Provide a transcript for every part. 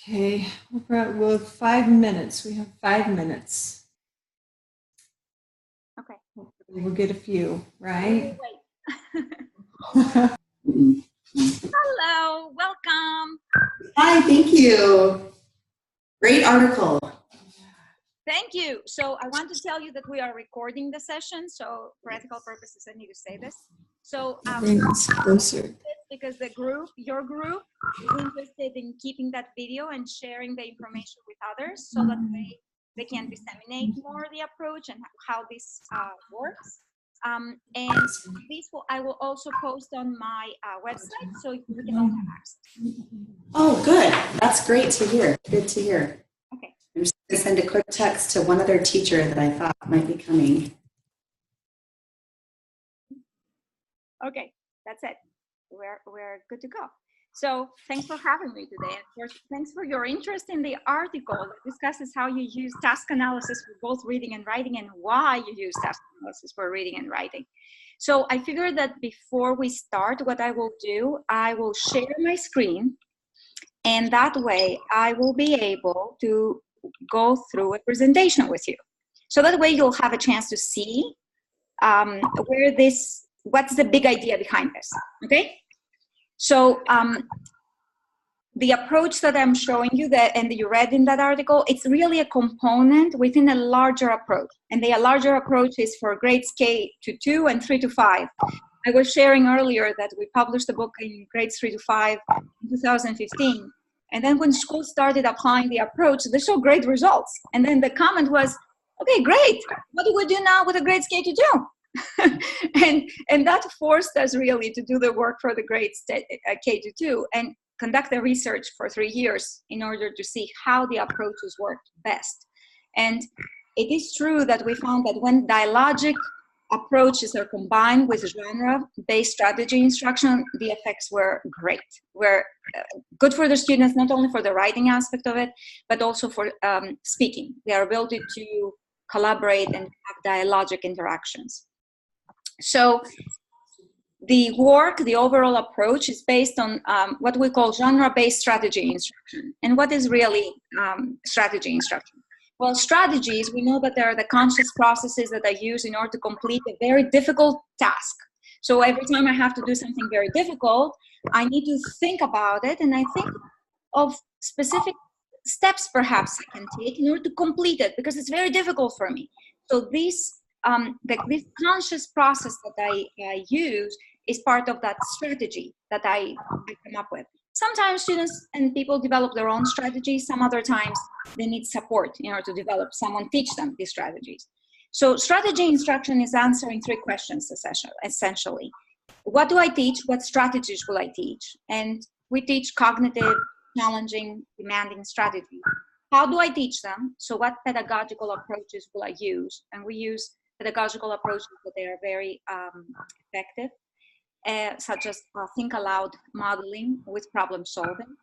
Okay, we'll have 5 minutes. We have 5 minutes. Okay. Hopefully we'll get a few, right? Wait. Hello, welcome. Hi, thank you. Great article. Thank you. So I want to tell you that we are recording the session. So for ethical purposes, I need to say this. So Bring us closer. because your group is interested in keeping that video and sharing the information with others so that they can disseminate more the approach and how this works. And this I will also post on my website so we can all have access. Oh, good. That's great to hear. Good to hear. Okay. I'm just going to send a quick text to one other teacher that I thought might be coming. Okay, that's it. We're good to go. So thanks for having me today. And thanks for your interest in the article that discusses how you use task analysis for both reading and writing and why you use task analysis for reading and writing. So I figured that before we start, what I will do, I will share my screen, and that way I will be able to go through a presentation with you. So that way you'll have a chance to see what's the big idea behind this, okay? So the approach that I'm showing you and that you read in that article, it's really a component within a larger approach. And the larger approach is for grades K to 2 and 3 to 5. I was sharing earlier that we published the book in grades 3 to 5 in 2015. And then when schools started applying the approach, they saw great results. And then the comment was, okay, great. What do we do now with the grades K to 2? and that forced us really to do the work for the grades K to 2 and conduct the research for 3 years in order to see how the approaches worked best. And it is true that we found that when dialogic approaches are combined with genre-based strategy instruction, the effects were great. Were good for the students, not only for the writing aspect of it, but also for speaking, their ability to collaborate and have dialogic interactions. So the work, the overall approach is based on what we call genre-based strategy instruction. And what is really strategy instruction? Well, strategies, we know that there are the conscious processes that I use in order to complete a very difficult task. So every time I have to do something very difficult, I need to think about it, and I think of specific steps perhaps I can take in order to complete it, because it's very difficult for me. So this conscious process that I use is part of that strategy that I come up with. Sometimes students and people develop their own strategies. Some other times they need support in order to develop. Someone teach them these strategies. So strategy instruction is answering 3 questions essentially. What do I teach? What strategies will I teach? And we teach cognitive, challenging, demanding strategies. How do I teach them? So what pedagogical approaches will I use? And we use pedagogical approaches that they are very effective, such as think aloud modeling with problem solving.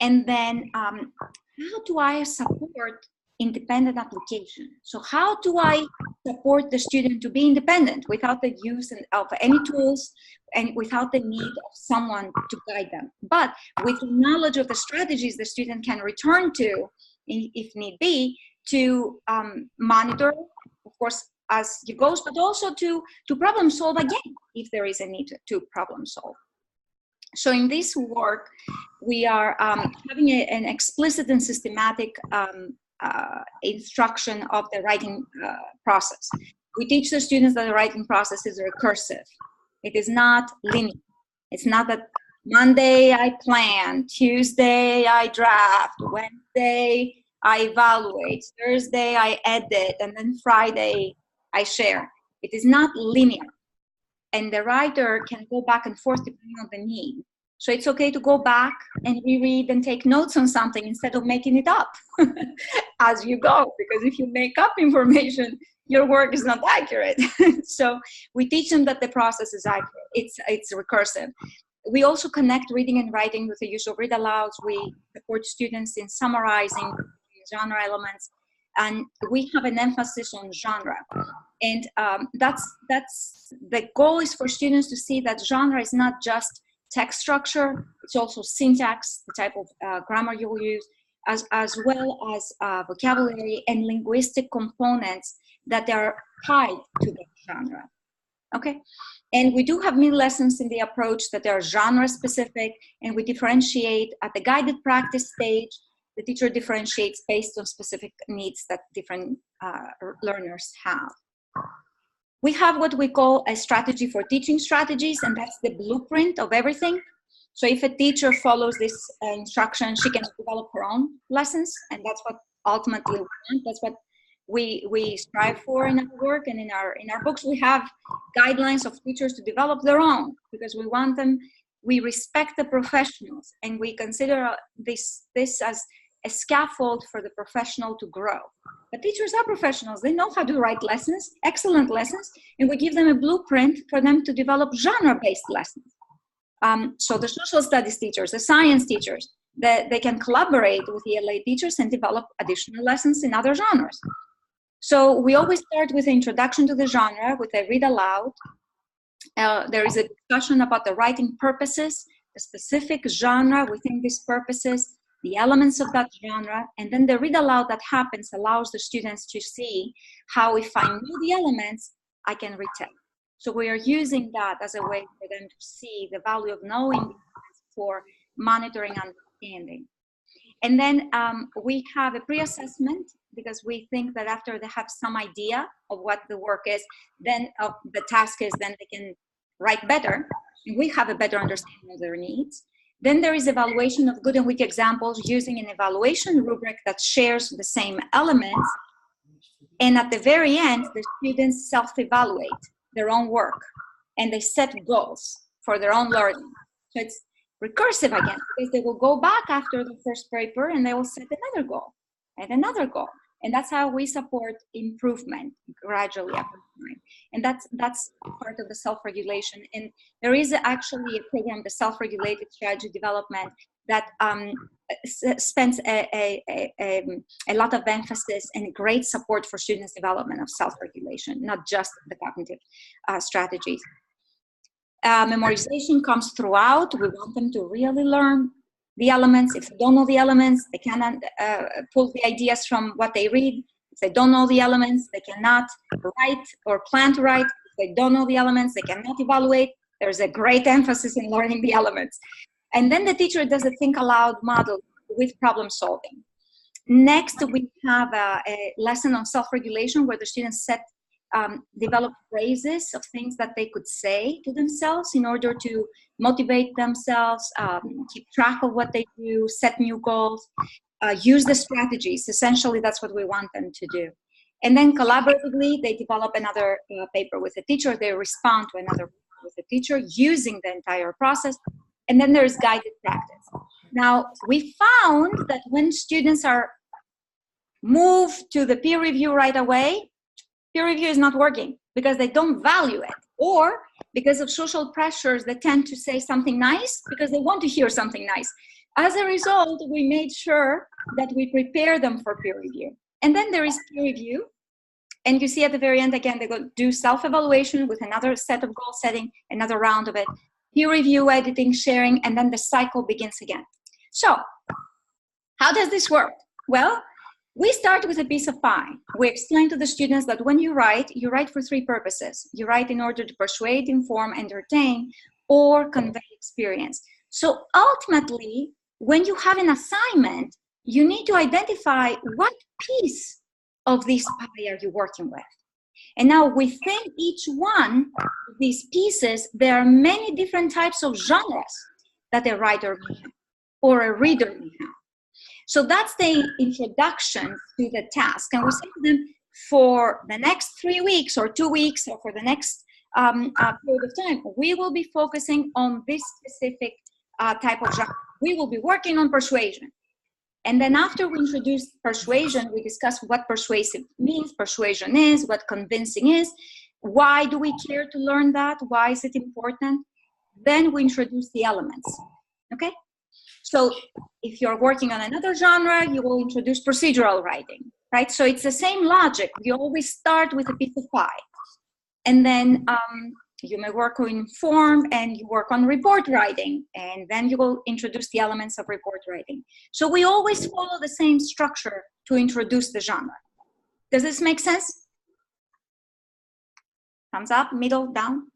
And then how do I support independent application? So how do I support the student to be independent without the use of any tools and without the need of someone to guide them, but with the knowledge of the strategies the student can return to if need be, to monitor, of course, as it goes, but also to problem solve again if there is a need to problem solve. So in this work, we are having an explicit and systematic instruction of the writing process. We teach the students that the writing process is recursive. It is not linear. It's not that Monday I plan, Tuesday I draft, Wednesday I evaluate, Thursday I edit, and then Friday I share. It is not linear. And the writer can go back and forth depending on the need. So it's okay to go back and reread and take notes on something instead of making it up as you go, because if you make up information, your work is not accurate. So we teach them that the process is accurate. It's recursive. We also connect reading and writing with the use of read alouds. We support students in summarizing genre elements, and we have an emphasis on genre. And that's the goal is for students to see that genre is not just text structure, it's also syntax, the type of grammar you will use, as well as vocabulary and linguistic components that are tied to the genre. Okay, and we do have mini-lessons in the approach that are genre-specific, and we differentiate at the guided practice stage. The teacher differentiates based on specific needs that different learners have. We have what we call a strategy for teaching strategies, and that's the blueprint of everything. So if a teacher follows this instruction, she can develop her own lessons, and that's what ultimately we want. That's what we strive for in our work, and in our books we have guidelines of teachers to develop their own, because we want them. We respect the professionals, and we consider this as a scaffold for the professional to grow. But teachers are professionals. They know how to write lessons, excellent lessons, and we give them a blueprint for them to develop genre-based lessons. So the social studies teachers, the science teachers, they can collaborate with ELA teachers and develop additional lessons in other genres. So we always start with an introduction to the genre, with a read aloud. There is a discussion about the writing purposes, the specific genre within these purposes, the elements of that genre, and then the read aloud that happens allows the students to see how, if I know the elements, I can retell. So we are using that as a way for them to see the value of knowing for monitoring and understanding. And then we have a pre-assessment, because we think that after they have some idea of what the work is, then the task is, then they can write better, and we have a better understanding of their needs. Then there is evaluation of good and weak examples using an evaluation rubric that shares the same elements. And at the very end, the students self-evaluate their own work, and they set goals for their own learning. So it's recursive again, because they will go back after the first paper and they will set another goal and another goal. And that's how we support improvement gradually over time. And that's part of the self-regulation. And there is actually a program, the Self-Regulated Strategy Development, that spends a lot of emphasis and great support for students' development of self-regulation, not just the cognitive strategies. Memorization comes throughout. We want them to really learn the elements. If they don't know the elements, they cannot pull the ideas from what they read. If they don't know the elements, they cannot write or plan to write. If they don't know the elements, they cannot evaluate. There's a great emphasis in learning the elements. And then the teacher does a think aloud model with problem solving. Next, we have a lesson on self-regulation, where the students develop phrases of things that they could say to themselves in order to motivate themselves, keep track of what they do, set new goals, use the strategies. Essentially, that's what we want them to do. And then collaboratively, they develop another paper with a teacher. They respond to another paper with a teacher using the entire process. And then there's guided practice. Now, we found that when students are moved to the peer review right away, peer review is not working because they don't value it, or because of social pressures, they tend to say something nice because they want to hear something nice. As a result, we made sure that we prepare them for peer review. And then there is peer review. And you see at the very end, again, they go do self-evaluation with another set of goal setting, another round of it, peer review, editing, sharing, and then the cycle begins again. So how does this work? Well, we start with a piece of pie. We explain to the students that when you write for three purposes. You write in order to persuade, inform, entertain, or convey experience. So ultimately, when you have an assignment, you need to identify what piece of this pie are you working with. And now within each one of these pieces, there are many different types of genres that a writer may have or a reader may have. So that's the introduction to the task. And we say to them, for the next 3 weeks or 2 weeks or for the next period of time, we will be focusing on this specific type of genre. We will be working on persuasion. And then after we introduce persuasion, we discuss what persuasive means, persuasion is, what convincing is, why do we care to learn that, why is it important? Then we introduce the elements, okay? So if you're working on another genre, you will introduce procedural writing, right? So it's the same logic. You always start with a piece of pie. And then You may work on form and you work on report writing, and then you will introduce the elements of report writing. So we always follow the same structure to introduce the genre. Does this make sense? Thumbs up, middle, down?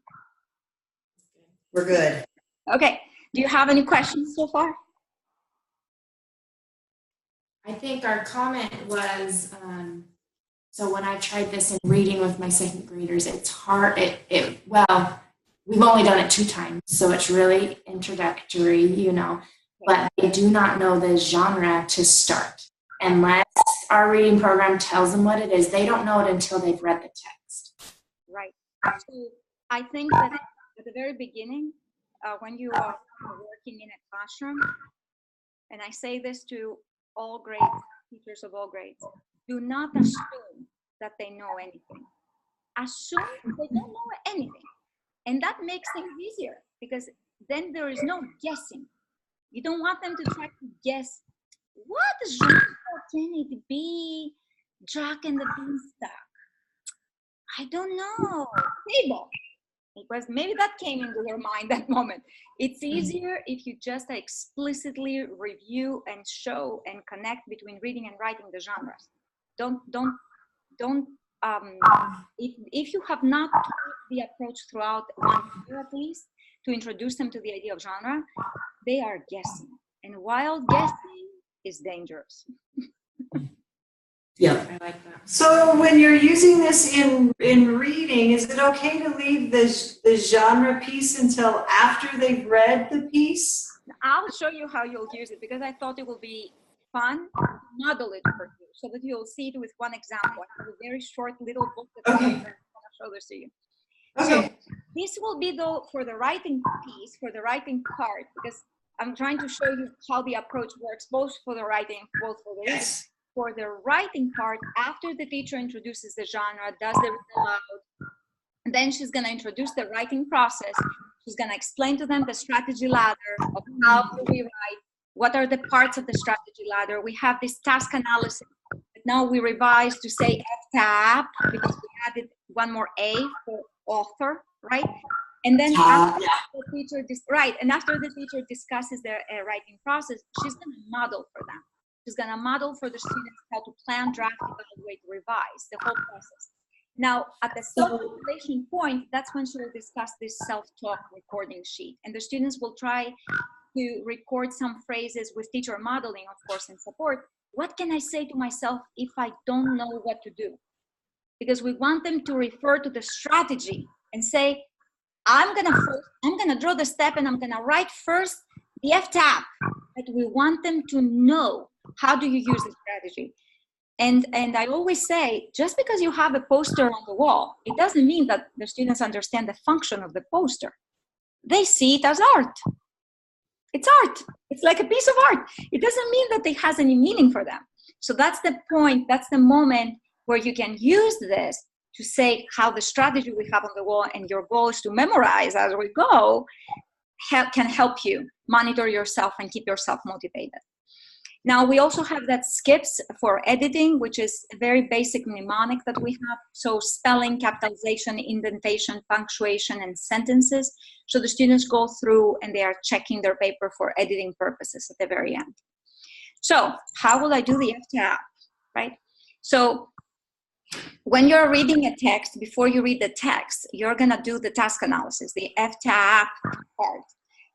We're good. Okay, do you have any questions so far? I think our comment was, so when I tried this in reading with my second graders, it's hard, well, we've only done it 2 times, so it's really introductory, you know, but they do not know the genre to start. Unless our reading program tells them what it is, they don't know it until they've read the text. Right. So I think that at the very beginning, when you are working in a classroom, and I say this to all grades, teachers of all grades, do not assume that they know anything. Assume they don't know anything. And that makes things easier, because then there is no guessing. You don't want them to try to guess, what genre can it be? Jack and the Beanstalk. I don't know. Table. Because maybe that came into your mind that moment. It's easier if you just explicitly review and show and connect between reading and writing the genres. If you have not taught the approach throughout 1 year at least, to introduce them to the idea of genre, they are guessing. And wild guessing is dangerous. Yeah. I like that. So when you're using this in reading, is it okay to leave the genre piece until after they've read the piece? I'll show you how you'll use it, because I thought it will be fun to model it for you so that you'll see it with one example. I have a very short little book that I'm going to show this to you. Okay. So this will be though for the writing piece, for the writing part, because I'm trying to show you how the approach works, both for the writing, both for the reading. Yes. For the writing part, after the teacher introduces the genre, does the read aloud, and then she's going to introduce the writing process. She's going to explain to them the strategy ladder of how do we write, what are the parts of the strategy ladder. We have this task analysis. Now we revise to say FTAAP, because we added one more A for author, right? And then after the teacher after the teacher discusses their writing process, she's going to model for them. She's going to model for the students how to plan, draft, evaluate, revise, the whole process. Now, at the self-evaluation point, that's when she will discuss this self-talk recording sheet. And the students will try to record some phrases with teacher modeling, of course, and support. What can I say to myself if I don't know what to do? Because we want them to refer to the strategy and say, I'm gonna draw the step and I'm gonna write first the FTAAP. But we want them to know, how do you use the strategy? And I always say, just because you have a poster on the wall, it doesn't mean that the students understand the function of the poster. They see it as art. It's art. It's like a piece of art. It doesn't mean that it has any meaning for them. So that's the point, that's the moment where you can use this to say how the strategy we have on the wall and your goal is to memorize as we go can help you monitor yourself and keep yourself motivated. Now, we also have that skips for editing, which is a very basic mnemonic that we have. So spelling, capitalization, indentation, punctuation, and sentences. So the students go through and they are checking their paper for editing purposes at the very end. So how will I do the FTAAP, right? So when you're reading a text, before you read the text, you're gonna do the task analysis, the FTAAP part.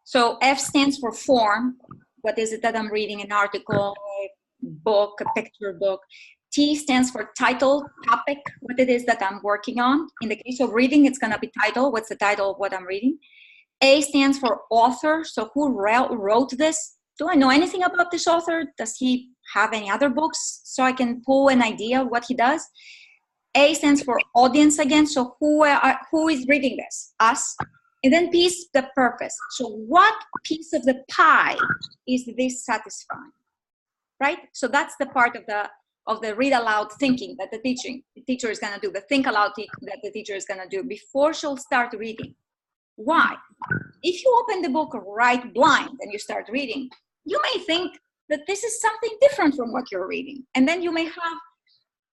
So F stands for form. What is it that I'm reading? An article, a book, a picture book. T stands for title, topic, what it is that I'm working on. In the case of reading, it's gonna be title. What's the title of what I'm reading? A stands for author. So who wrote this? Do I know anything about this author? Does he have any other books? So I can pull an idea of what he does. A stands for audience again. So who is reading this? Us. And then P is the purpose. So what piece of the pie is this satisfying, right? So that's the part of the read aloud thinking that the teacher is gonna do, the think aloud that the teacher is gonna do before she'll start reading. Why? If you open the book right blind and you start reading, you may think that this is something different from what you're reading. And then you may have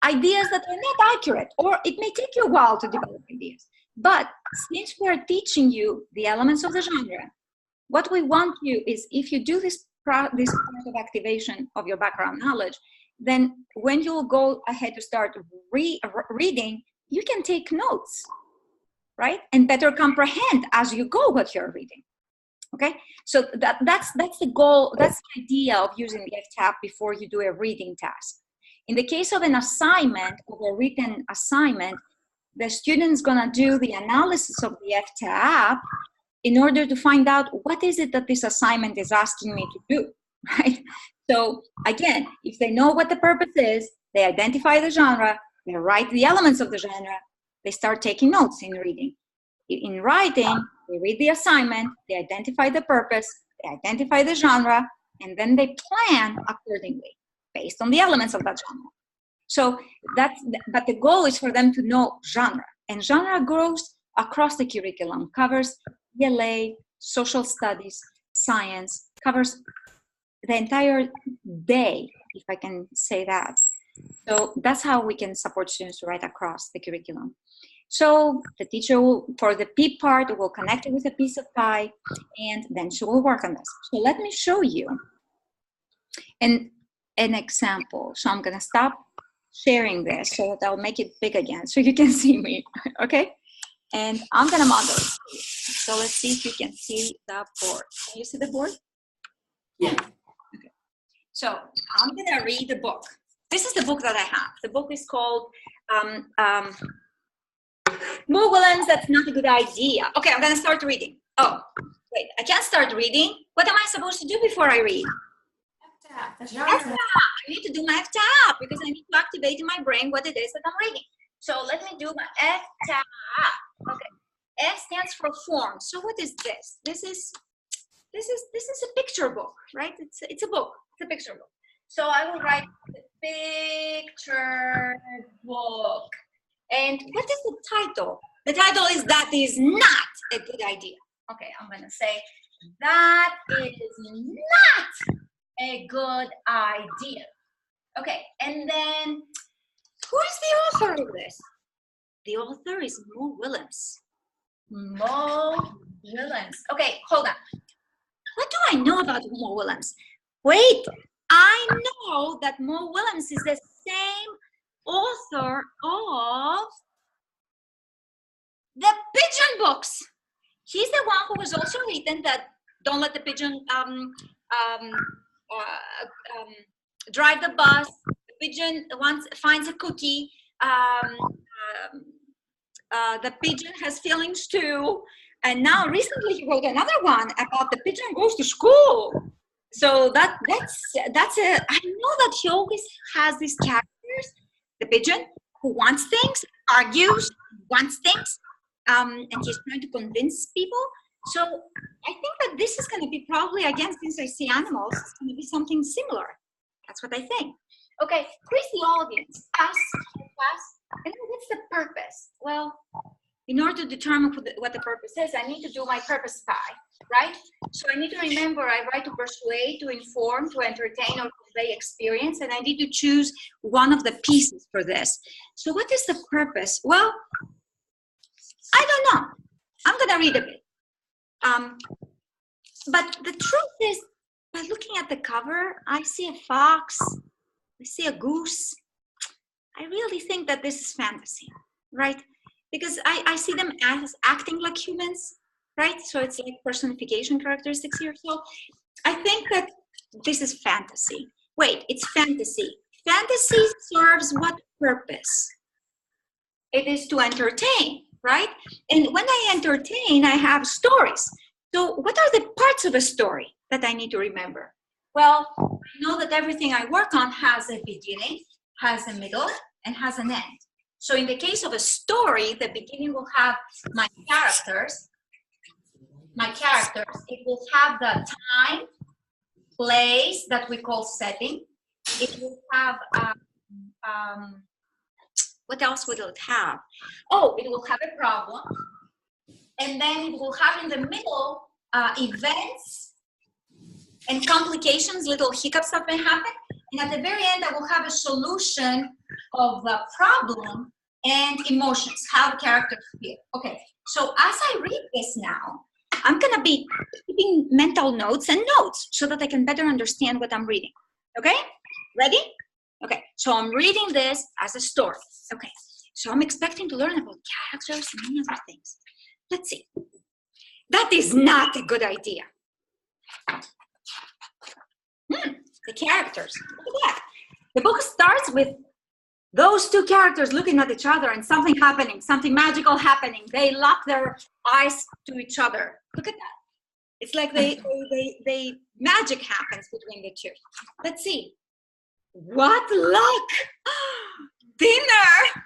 ideas that are not accurate, or it may take you a while to develop ideas. But since we're teaching you the elements of the genre, what we want you is, if you do this part of activation of your background knowledge, then when you'll go ahead to start reading, you can take notes, right? And better comprehend as you go what you're reading. Okay, so that's the goal, that's the idea of using the FTAAP before you do a reading task. In the case of an assignment, of a written assignment, the student's gonna do the analysis of the FTAAP in order to find out what is it that this assignment is asking me to do, right? So again, if they know what the purpose is, they identify the genre, they write the elements of the genre, they start taking notes in reading. In writing, they read the assignment, they identify the purpose, they identify the genre, and then they plan accordingly based on the elements of that genre. So but the goal is for them to know genre, and genre grows across the curriculum, covers ELA, social studies, science, covers the entire day, if I can say that. So that's how we can support students to write across the curriculum. So the teacher will, for the P part, will connect it with a piece of pie, and then she will work on this. So let me show you an example. So I'm gonna stop sharing this so that I'll make it big again so you can see me, okay? And I'm gonna model it. So let's see if you can see the board. Can you see the board? Yeah. Okay. So I'm gonna read the book. This is the book that I have. The book is called Moo Willems, That's Not a Good Idea. Okay, I'm gonna start reading. Oh, wait, I can't start reading. What am I supposed to do before I read? FTAAP. I need to do my FTAAP because I need to activate in my brain what it is that I'm reading. So let me do my FTAAP. Okay, F stands for form. So what is this? This is a picture book, right? It's a book. It's a picture book. So I will write the picture book. And what is the title? The title is That Is Not a Good Idea. Okay, I'm gonna say that is not a good idea. Okay, and then who is the author of this? The author is Mo Willems. Mo Willems. Okay, hold on. What do I know about Mo Willems? Wait, I know that Mo Willems is the same author of the pigeon books. He's the one who was also written that Don't Let the Pigeon drive the bus. The pigeon once finds a cookie. The pigeon has feelings too. And now recently he wrote another one about the pigeon goes to school. So that's I know that he always has these characters. The pigeon who wants things, argues, wants things, and he's trying to convince people. So I think that this is going to be probably, again, since I see animals, it's going to be something similar. That's what I think. Okay, who is the audience? Us, and what's the purpose? Well, in order to determine what the purpose is, I need to do my purpose pie, right? So I need to remember I write to persuade, to inform, to entertain, or convey experience, and I need to choose one of the pieces for this. So what is the purpose? Well, I don't know. I'm going to read a bit. But the truth is, by looking at the cover, I see a fox, I see a goose. I really think that this is fantasy, right? Because I see them as acting like humans, right? So it's like personification characteristics here. So I think that this is fantasy. Wait, it's fantasy. Fantasy serves what purpose? It is to entertain, right? And when I entertain, I have stories. So what are the parts of a story that I need to remember? Well, I know that everything I work on has a beginning, has a middle, and has an end. So in the case of a story, the beginning will have my characters. It will have the time, place that we call setting. It will have, what else will it have? Oh, it will have a problem. And then it will have in the middle events and complications, little hiccups that may happen. And at the very end, I will have a solution of the problem and emotions, how the characters feel. Okay, so as I read this now, I'm gonna be keeping mental notes and notes so that I can better understand what I'm reading. Okay, ready? Okay, so I'm reading this as a story. Okay, so I'm expecting to learn about characters and many other things. Let's see. That is not a good idea. The characters, look at that. The book starts with those two characters looking at each other and something happening, something magical happening. They lock their eyes to each other. Look at that. It's like they magic happens between the two. Let's see. What luck! Dinner!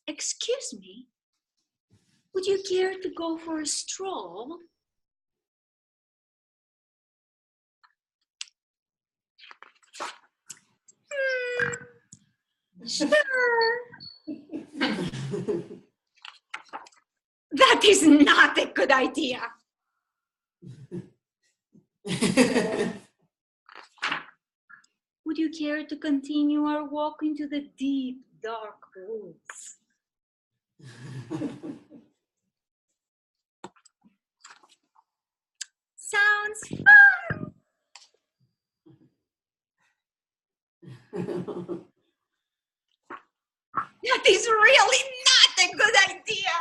Excuse me, would you care to go for a stroll? Sure. That is not a good idea. Would you care to continue our walk into the deep, dark woods? Sounds fun. That is really not a good idea.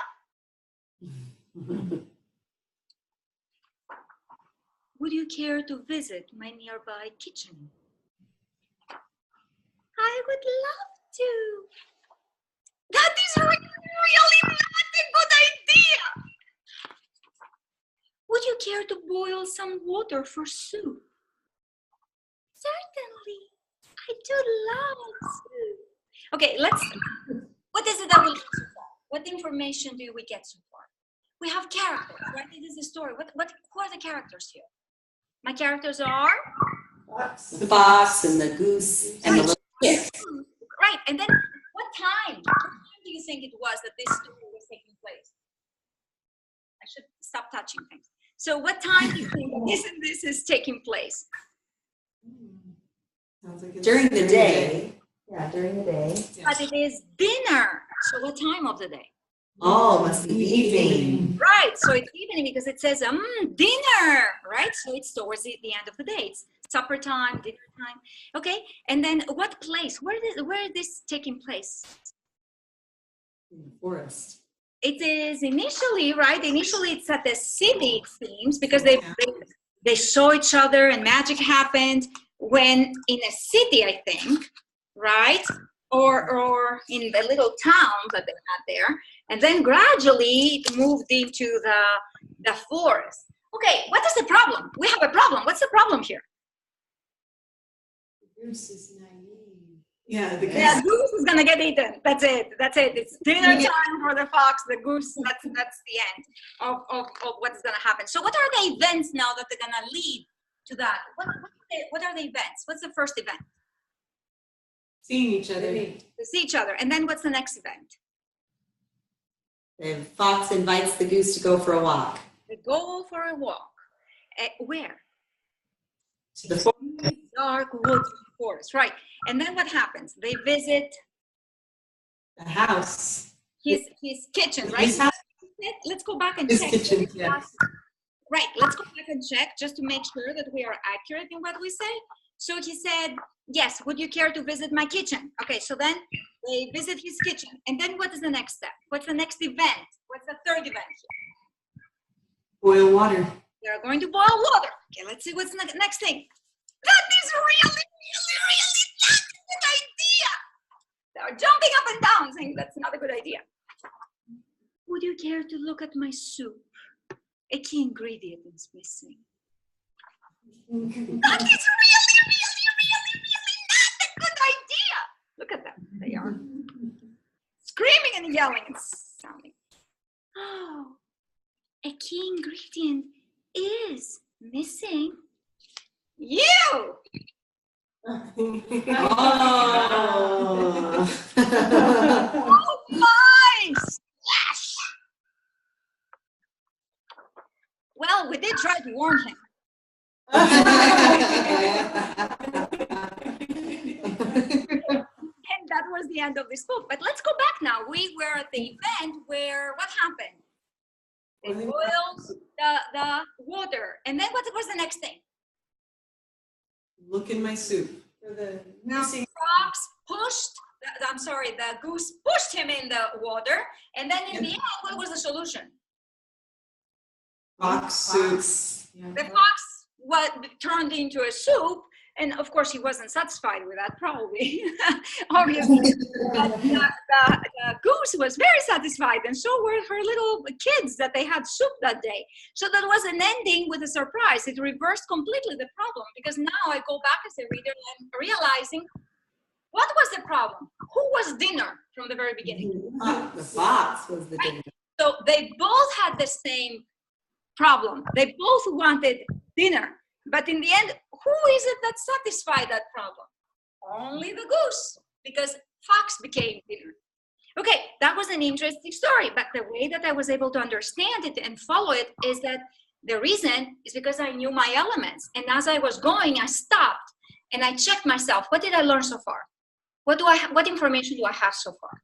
Would you care to visit my nearby kitchen? I would love to. That is really not a good idea. Would you care to boil some water for soup? Certainly. I do love soup. Okay, what is it that we get so far? What information do we get so far? We have characters, right? It is a story. Who are the characters here? My characters are? The fox and the goose and the little kid. Right, and then what time do you think it was that this story was taking place? I should stop touching things. So what time do you think this is taking place? During the day. Yeah, during the day. But it is dinner. So what time of the day? Oh, must be evening. Right, so it's evening because it says dinner, right? So it's towards the end of the day. It's supper time, dinner time. Okay, and then what place? Where is this taking place? In the forest. It is initially, right? Initially it's at the city, it seems, because they saw each other and magic happened when in a city, I think, right? Or in the little town that they had there. And then gradually it moved into the forest. Okay, what is the problem? We have a problem. What's the problem here? The goose is naive. Yeah, the The goose is gonna get eaten. That's it. It's dinner time for the fox. The goose. That's the end of what's gonna happen. So what are the events now that they're gonna lead to that? What are the events? What's the first event? Seeing each other. To see each other. And then what's the next event? The fox invites the goose to go for a walk. They go for a walk. Where? To the forest. Dark woods forest, right? And then what happens? They visit The house. his kitchen, right? His house. Let's go back and His check. kitchen, yeah. Right, let's go back and check just to make sure that we are accurate in what we say. So he said, yes, would you care to visit my kitchen? Okay, so then they visit his kitchen. And then what is the next step? What's the next event? What's the third event here? Boil water. They're going to boil water. Okay, let's see what's the next thing. That is really not a good idea. They're jumping up and down saying that's not a good idea. Would you care to look at my soup? A key ingredient is missing. That is really not a good idea. Look at them. They are screaming and yelling and sounding. Oh, a key ingredient is missing. You! Oh my! Splash! Well, we did try to warn him. And that was the the end of this book. But let's go back now. We were at the event where what happened? They boiled the water. And then what was the next thing? Look in my soup. The fox pushed, the goose pushed him in the water. And then in the end, what was the solution? Fox soup. Yeah. The fox turned into a soup. And of course, he wasn't satisfied with that, probably, obviously. But the goose was very satisfied, and so were her little kids that they had soup that day. So that was an ending with a surprise. It reversed completely the problem, because now I go back as a reader and realizing, what was the problem? Who was dinner from the very beginning? The fox was the dinner. So they both had the same problem. They both wanted dinner. But in the end, who is it that satisfied that problem? Only the goose, because fox became dinner. Okay, that was an interesting story, but the way that I was able to understand it and follow it is that the reason is because I knew my elements. And as I was going, I stopped and I checked myself. What did I learn so far? What information do I have so far?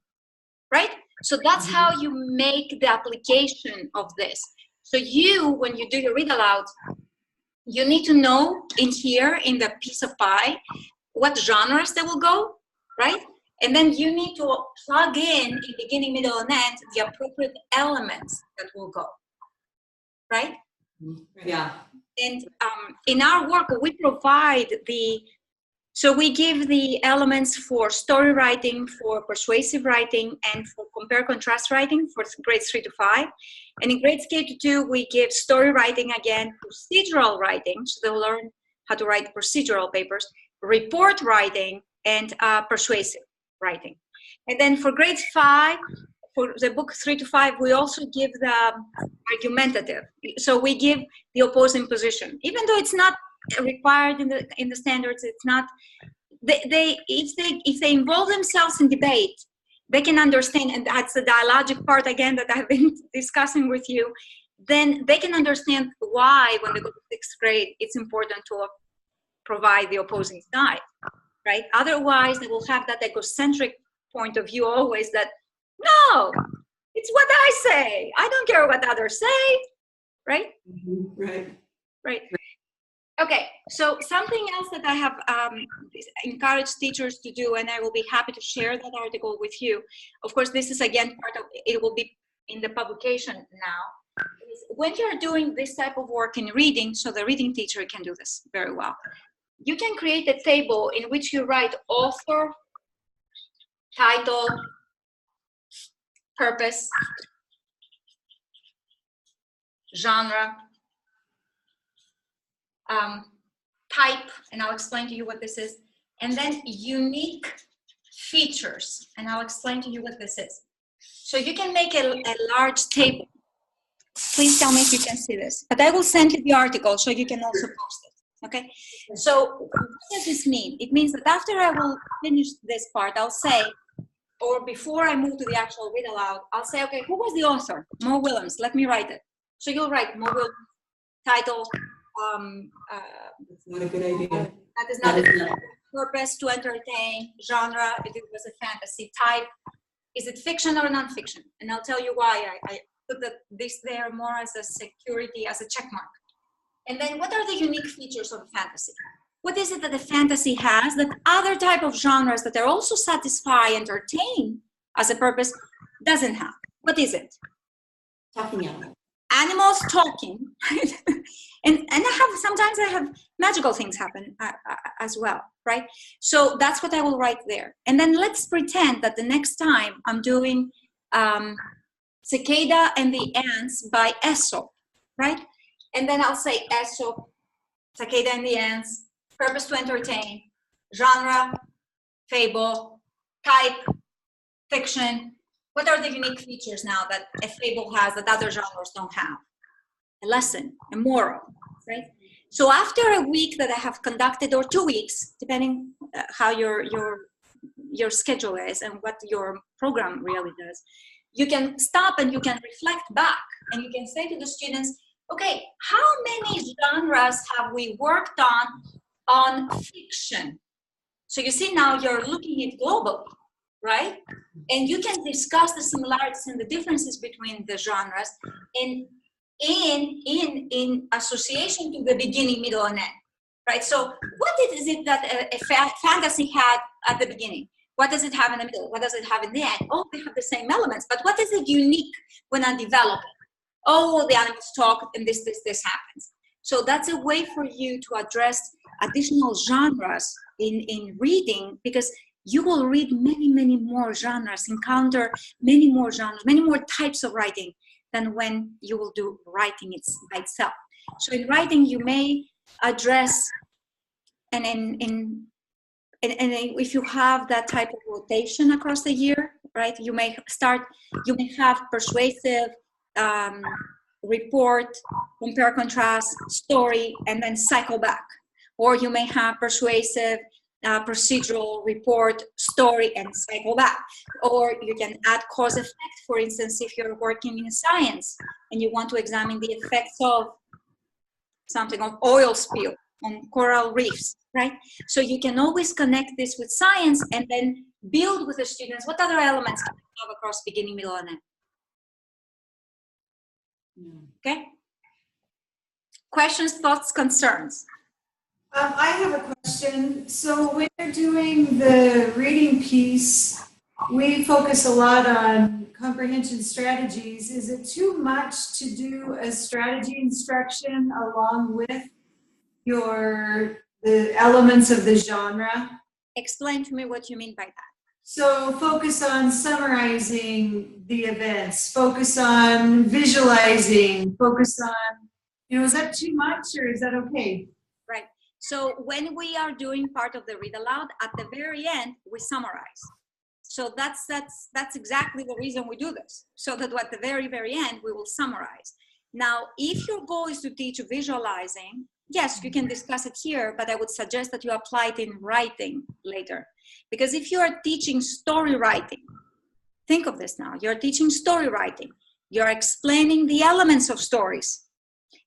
Right? So that's how you make the application of this. So when you do your read aloud, you need to know in here, in the piece of pie, what genres they will go, right? And then you need to plug in beginning, middle, and end, the appropriate elements that will go, right? Yeah. And in our work, we provide so we give the elements for story writing, for persuasive writing, and for compare-contrast writing for grades 3 to 5. And in grades K to 2, we give story writing again, procedural writing, so they'll learn how to write procedural papers, report writing, and persuasive writing. And then for grade 5, for the book 3 to 5, we also give the argumentative. So we give the opposing position, even though it's not required in the standards. It's not. If they involve themselves in debate, they can understand, and that's the dialogic part again that I've been discussing with you. Then they can understand why, when they go to 6th grade, it's important to provide the opposing side, right? Otherwise, they will have that egocentric point of view always that, no, it's what I say. I don't care what others say, right? Right. Okay, so something else that I have encouraged teachers to do, and I will be happy to share that article with you. Of course, this is again part of it, will be in the publication now. Is when you're doing this type of work in reading, so the reading teacher can do this very well. You can create a table in which you write author, title, purpose, genre, type, and I'll explain to you what this is, and then unique features, and I'll explain to you what this is. So you can make a large table. Please tell me if you can see this, but I will send you the article so you can also post it, okay? So what does this mean? It means that after I will finish this part, I'll say, or before I move to the actual read aloud, I'll say, okay, who was the author? Mo Willems, let me write it. So you'll write Mo Willems, title, That's not a good idea. that is not a purpose, to entertain, genre, if it was a fantasy, type, is it fiction or non-fiction? And I'll tell you why I put this there more as a security, as a check mark. And then what are the unique features of a fantasy? What is it that the fantasy has that other type of genres that are also satisfy, entertain as a purpose doesn't have? What is it? Talking animals. Animals talking, right? and sometimes I have magical things happen as well, right? So that's what I will write there. And then let's pretend that the next time I'm doing Cicada and the Ants by Aesop, right? And then I'll say Aesop, Cicada and the Ants, purpose to entertain, genre, fable, type, fiction. What are the unique features now that a fable has that other genres don't have? A lesson, a moral, right? So after a week that I have conducted, or 2 weeks, depending how your schedule is and what your program really does, you can stop and you can reflect back and you can say to the students, okay, how many genres have we worked on fiction? So you see now you're looking at globally, right? And you can discuss the similarities and the differences between the genres in association to the beginning, middle, and end, right? So what is it that a fantasy had at the beginning? What does it have in the middle? What does it have in the end? Oh, they have the same elements, but what is it unique when I develop it? Oh, the animals talk and this happens. So that's a way for you to address additional genres in reading, because you will read many, many more genres, encounter many more genres, many more types of writing than when you will do writing by itself. So in writing, you may address, and if you have that type of rotation across the year, right, you may have persuasive, report, compare, contrast, story, and then cycle back. Or you may have persuasive, procedural, report, story, and cycle back. Or you can add cause effect, for instance, if you're working in science and you want to examine the effects of something, of oil spill on coral reefs, right? So you can always connect this with science and then build with the students what other elements can you have across beginning, middle, and end. Okay? Questions, thoughts, concerns? I have a question. So when you're doing the reading piece, we focus a lot on comprehension strategies. Is it too much to do a strategy instruction along with the elements of the genre? Explain to me what you mean by that. So focus on summarizing the events, focus on visualizing, focus on, is that too much or is that okay? Right. So when we are doing part of the read aloud, at the very end, we summarize. So that's exactly the reason we do this. So that at the very, very end, we will summarize. Now, if your goal is to teach visualizing, yes, you can discuss it here, but I would suggest that you apply it in writing later. Because if you are teaching story writing, think of this now, you're teaching story writing, you're explaining the elements of stories.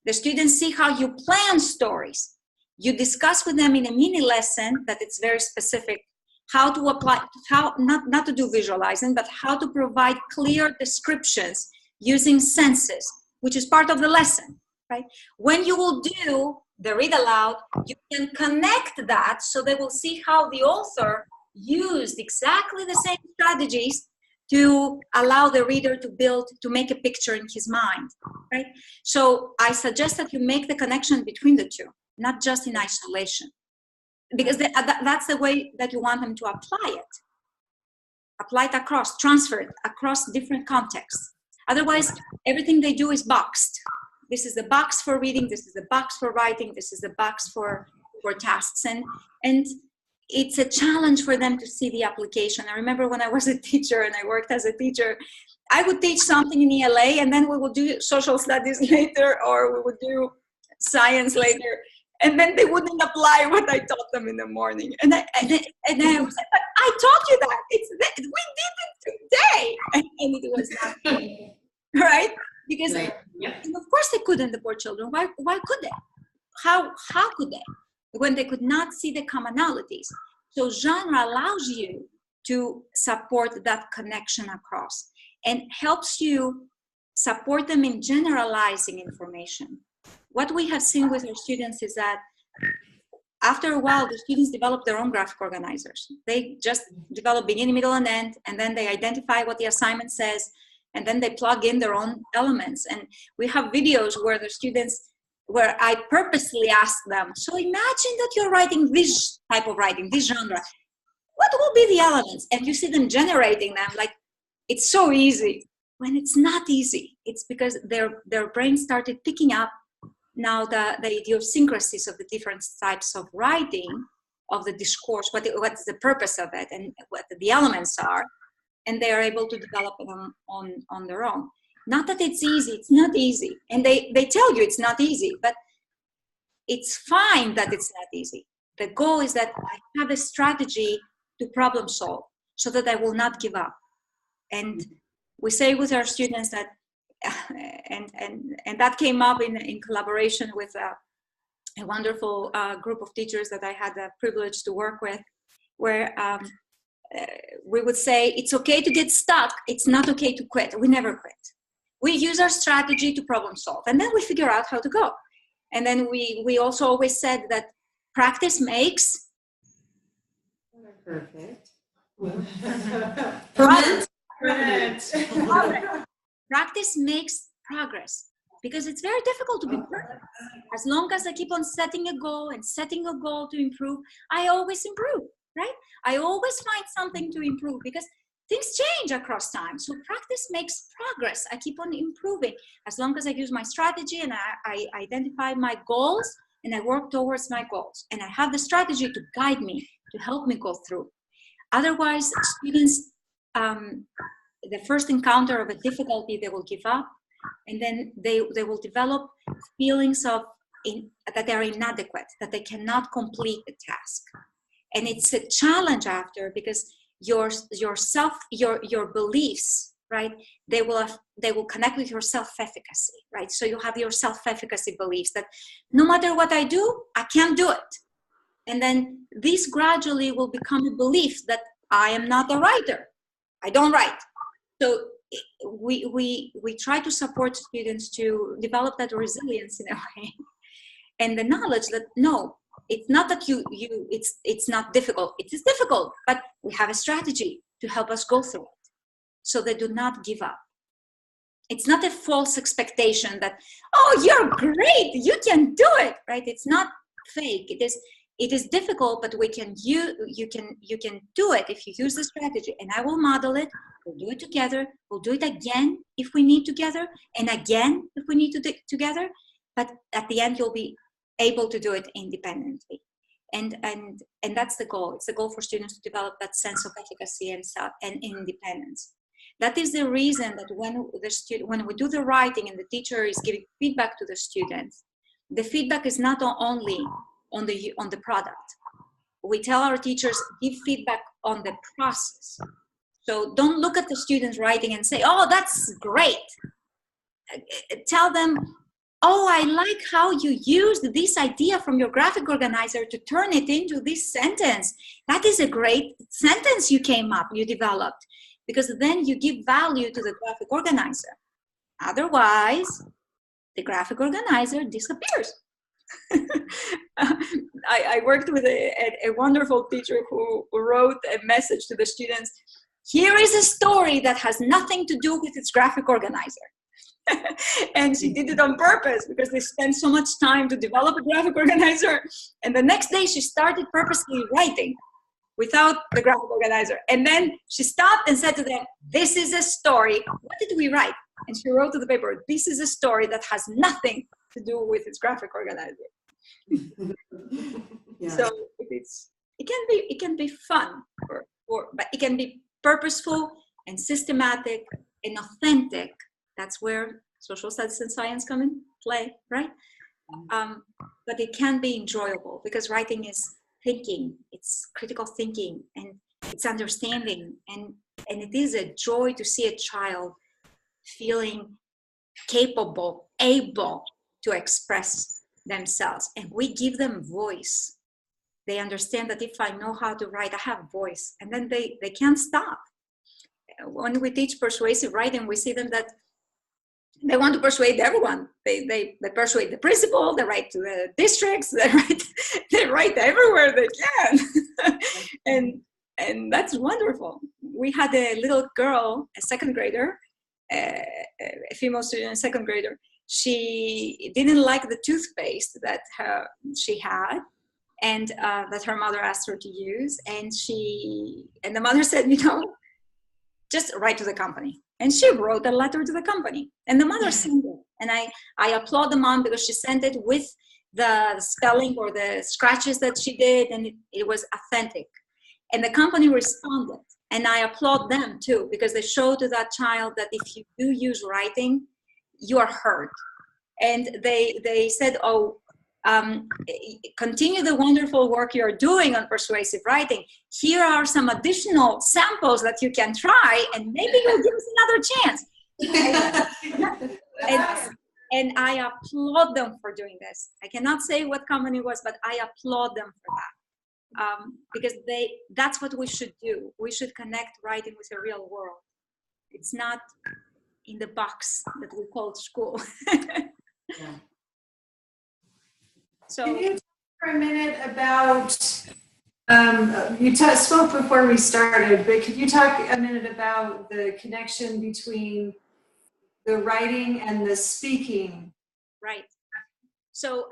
The students see how you plan stories. You discuss with them in a mini lesson that it's very specific, how to apply, how not to do visualizing, but how to provide clear descriptions using senses, which is part of the lesson, right? When you will do the read aloud, you can connect that so they will see how the author used exactly the same strategies to allow the reader to make a picture in his mind, right? So I suggest that you make the connection between the two, not just in isolation, because that's the way that you want them to apply it across, transfer it across different contexts. Otherwise, everything they do is boxed. This is the box for reading, this is the box for writing, this is the box for tasks. And it's a challenge for them to see the application. I remember when I was a teacher and I worked as a teacher, I would teach something in ELA and then we would do social studies later, or we would do science later. And then they wouldn't apply what I taught them in the morning. And I was like, but I taught you that. We did it today. And it was not, right? Because, and of course they couldn't, the poor children. Why could they? How could they? When they could not see the commonalities. So genre allows you to support that connection across and helps you support them in generalizing information. What we have seen with our students is that after a while, the students develop their own graphic organizers. They just develop beginning, middle, and end, and then they identify what the assignment says, and then they plug in their own elements. And we have videos where the students, where I purposely ask them, so imagine that you're writing this type of writing, this genre. What will be the elements? And you see them generating them like it's so easy. When it's not easy, it's because their brain started picking up now the idiosyncrasies of the different types of writing, of the discourse, what is the purpose of it, and what the elements are, and they are able to develop them on their own. Not that it's easy, it's not easy. And they tell you it's not easy, but it's fine that it's not easy. The goal is that I have a strategy to problem solve so that I will not give up. And we say with our students that, and that came up in collaboration with a wonderful group of teachers that I had the privilege to work with, where we would say it's okay to get stuck. It's not okay to quit. We never quit. We use our strategy to problem solve, and then we figure out how to go. And then we also always said that practice makes Perfect. progress. Permanent. Practice makes progress, because it's very difficult to be perfect. As long as I keep on setting a goal to improve, I always improve, right? I always find something to improve, because things change across time. So practice makes progress. I keep on improving. As long as I use my strategy and I identify my goals and I work towards my goals, and I have the strategy to guide me, to help me go through. Otherwise, students, the first encounter of a difficulty, they will give up, and then they will develop feelings of that they're inadequate, that they cannot complete the task. And it's a challenge after, because your beliefs, right, they will connect with your self-efficacy, right? So you have your self-efficacy beliefs that no matter what I do, I can't do it. And then this gradually will become a belief that I am not a writer. I don't write. So we try to support students to develop that resilience in a way, and the knowledge that no, it's not that it's not difficult. It is difficult, but we have a strategy to help us go through it, so they do not give up. It's not a false expectation that, oh, you're great, you can do it, right? It's not fake. It is difficult, but you can do it if you use the strategy, and I will model it. We'll do it together. We'll do it again if we need together, and again if we need to do it together. But at the end, you'll be able to do it independently, and that's the goal. It's the goal for students to develop that sense of efficacy and independence. That is the reason that when we do the writing and the teacher is giving feedback to the students, the feedback is not only on the product. We tell our teachers, give feedback on the process. So don't look at the students writing and say, oh, that's great. Tell them, oh, I like how you used this idea from your graphic organizer to turn it into this sentence. That is a great sentence you developed, because then you give value to the graphic organizer. Otherwise, the graphic organizer disappears. I worked with a wonderful teacher who wrote a message to the students. Here is a story that has nothing to do with its graphic organizer. And she did it on purpose, because they spent so much time to develop a graphic organizer. And the next day she started purposely writing without the graphic organizer. And then she stopped and said to them, this is a story. What did we write? And she wrote to the paper, this is a story that has nothing to do with its graphic organizer. Yeah. So it can be fun, but it can be purposeful and systematic and authentic. That's where social studies and science come in play, right? But it can be enjoyable, because writing is thinking, it's critical thinking, and it's understanding, and it is a joy to see a child feeling capable, able to express themselves, and we give them voice. They understand that if I know how to write, I have voice, and then they can't stop. When we teach persuasive writing, we see them that they want to persuade everyone. They persuade the principal, they write to the districts, they write everywhere they can. and that's wonderful. We had a little girl, a second grader, a female student, a second grader. She didn't like the toothpaste that she had, and that her mother asked her to use. And the mother said, just write to the company. And she wrote a letter to the company, and the mother sent it. And I applaud the mom, because she sent it with the spelling or the scratches that she did, and it was authentic. And the company responded, and I applaud them too, because they showed to that child that if you do use writing, you are heard. And they said, continue the wonderful work you're doing on persuasive writing. Here are some additional samples that you can try, and maybe you'll give us another chance. and I applaud them for doing this. I cannot say what company it was, but I applaud them for that. because that's what we should do. We should connect writing with the real world. It's not in the box that we call school. Yeah. So Can you talk for a minute about, you spoke before we started, but could you talk a minute about the connection between the writing and the speaking? right. So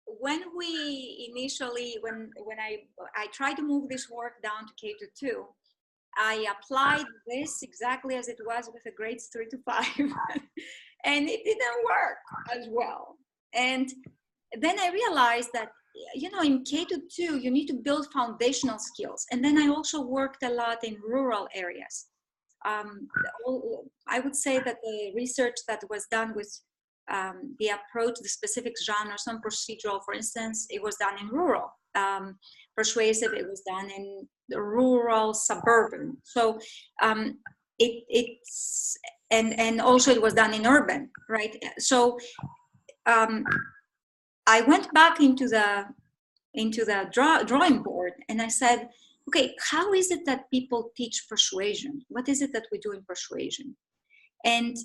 when we initially, when I tried to move this work down to K-2, I applied this exactly as it was with the grades 3 to 5, and it didn't work as well. And then I realized that, you know, in K-2, you need to build foundational skills. And then I also worked a lot in rural areas. I would say that the research that was done with the approach, the specific genre, some procedural, for instance, it was done in rural. Persuasive, it was done in the rural, suburban. So it's and also it was done in urban, right? So I went back into the drawing board, and I said, okay, how is it that people teach persuasion? What is it that we do in persuasion? And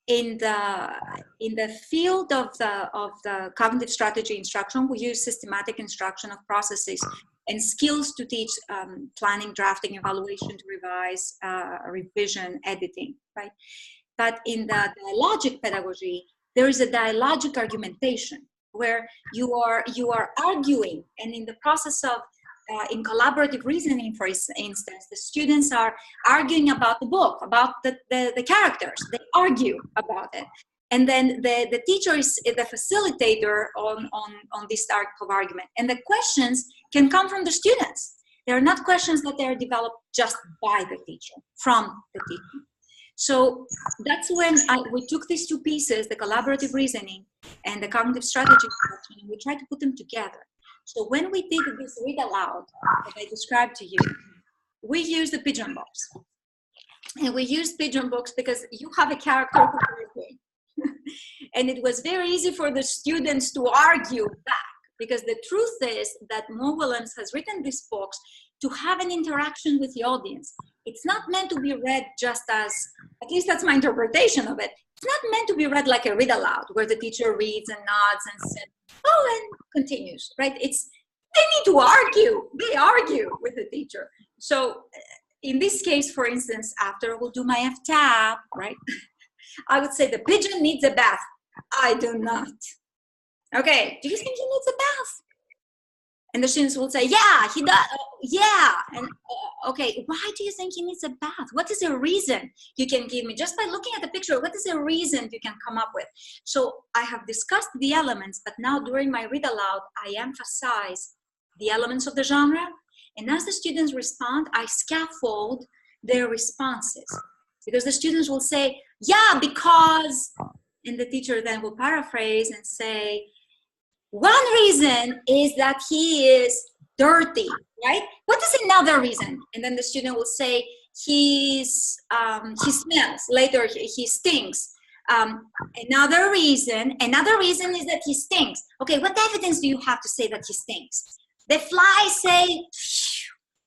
in the field of the cognitive strategy instruction, we use systematic instruction of processes and skills to teach planning, drafting, evaluation, to revise, revision, editing, right? But in the dialogic pedagogy, there is a dialogic argumentation where you are arguing, and in the process of in collaborative reasoning, for instance, the students are arguing about the book, about the characters. They argue about it. And then the teacher is the facilitator on this type of argument. And the questions can come from the students. They are not questions that they are developed just by the teacher, from the teacher. So that's when we took these two pieces, the collaborative reasoning and the cognitive strategy instruction, and we tried to put them together. So when we did this read aloud that I described to you, we used the pigeon box. And we used pigeon box because you have a character who is arguing. And it was very easy for the students to argue back, because the truth is that Mo Willems has written these books to have an interaction with the audience. It's not meant to be read just as, at least that's my interpretation of it, it's not meant to be read like a read aloud, where the teacher reads and nods and says, oh, and continues, right? It's, they need to argue. They argue with the teacher. So in this case, for instance, after we'll do my FTAAP, right? I would say the pigeon needs a bath. I do not. Okay, do you think he needs a bath? And the students will say, yeah, he does. Yeah. And okay, why do you think he needs a bath? What is a reason you can give me? Just by looking at the picture, what is a reason you can come up with? So I have discussed the elements, but now during my read aloud, I emphasize the elements of the genre. And as the students respond, I scaffold their responses. Because the students will say, yeah, because, and the teacher then will paraphrase and say, one reason is that he is dirty, right? What is another reason? And then the student will say, he smells. Later, he stinks. Another reason is that he stinks. Okay, what evidence do you have to say that he stinks? The flies say,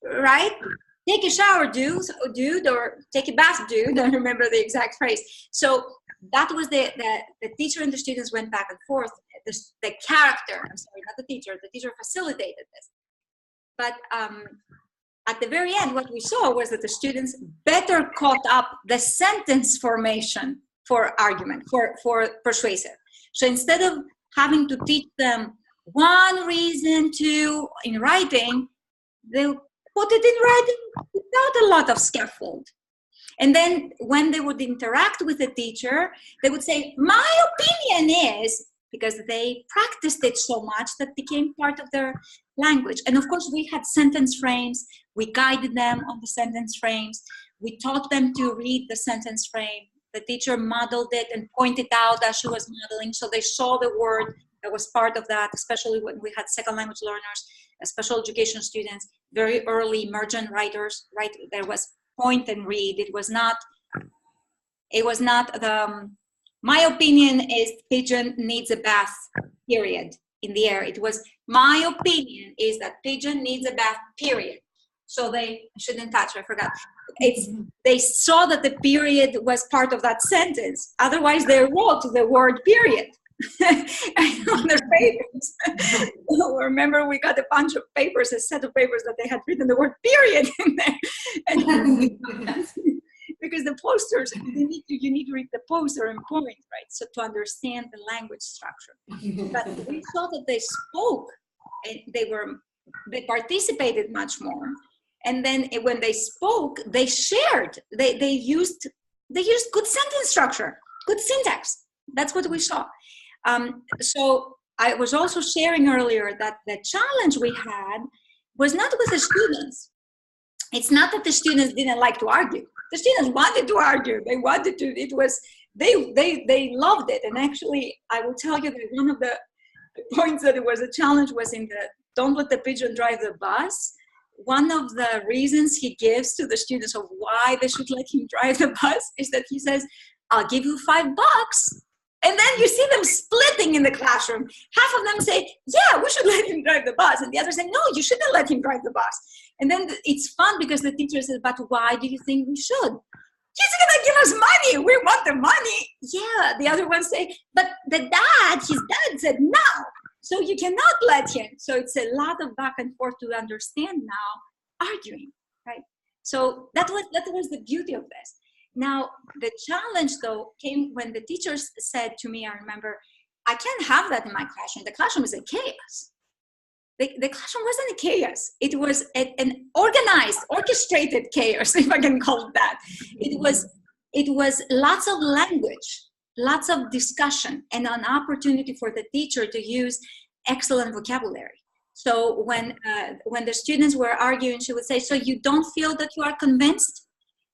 right? Take a shower, dude, or take a bath, dude. I don't remember the exact phrase. So that was the teacher and the students went back and forth. The character, I'm sorry, not the teacher facilitated this. But at the very end, what we saw was that the students better caught up the sentence formation for argument, for persuasive. So instead of having to teach them one reason in writing, they put it in writing without a lot of scaffold. And then when they would interact with the teacher, they would say, my opinion is, because they practiced it so much that became part of their language. And of course, we had sentence frames. We guided them on the sentence frames. We taught them to read the sentence frame. The teacher modeled it and pointed out as she was modeling. So they saw the word that was part of that, especially when we had second language learners, special education students, very early emergent writers, right? There was point and read. It was not the, my opinion is pigeon needs a bath, period, in the air. It was My opinion is that pigeon needs a bath, period. So I shouldn't touch, I forgot. They saw that the period was part of that sentence. Otherwise, they wrote the word period on their papers. Remember, we got a bunch of papers, a set of papers that they had written the word period in there. And because the posters, you need to read the poster and point, right? So to understand the language structure. But we saw that they spoke, and they participated much more. And then when they spoke, they shared. They used good sentence structure, good syntax. That's what we saw. So I was also sharing earlier that the challenge we had was not with the students. It's not that the students didn't like to argue. The students wanted to argue. They wanted to. It was they loved it. And actually, I will tell you that one of the points that it was a challenge was in the "Don't let the pigeon drive the bus." One of the reasons he gives to the students of why they should let him drive the bus is that he says, "I'll give you $5." And then you see them splitting in the classroom. Half of them say, yeah, we should let him drive the bus. And the others say, no, you shouldn't let him drive the bus. And then it's fun because the teacher says, but why do you think we should? He's going to give us money. We want the money. Yeah, the other ones say, but his dad said no. So you cannot let him. So it's a lot of back and forth to understand now, arguing, right? So that was the beauty of this. Now, the challenge, though, came when the teachers said to me, I remember, I can't have that in my classroom. The classroom is a chaos. The classroom wasn't a chaos. It was an organized, orchestrated chaos, if I can call it that. It was lots of language, lots of discussion, and an opportunity for the teacher to use excellent vocabulary. So when the students were arguing, she would say, so you don't feel that you are convinced?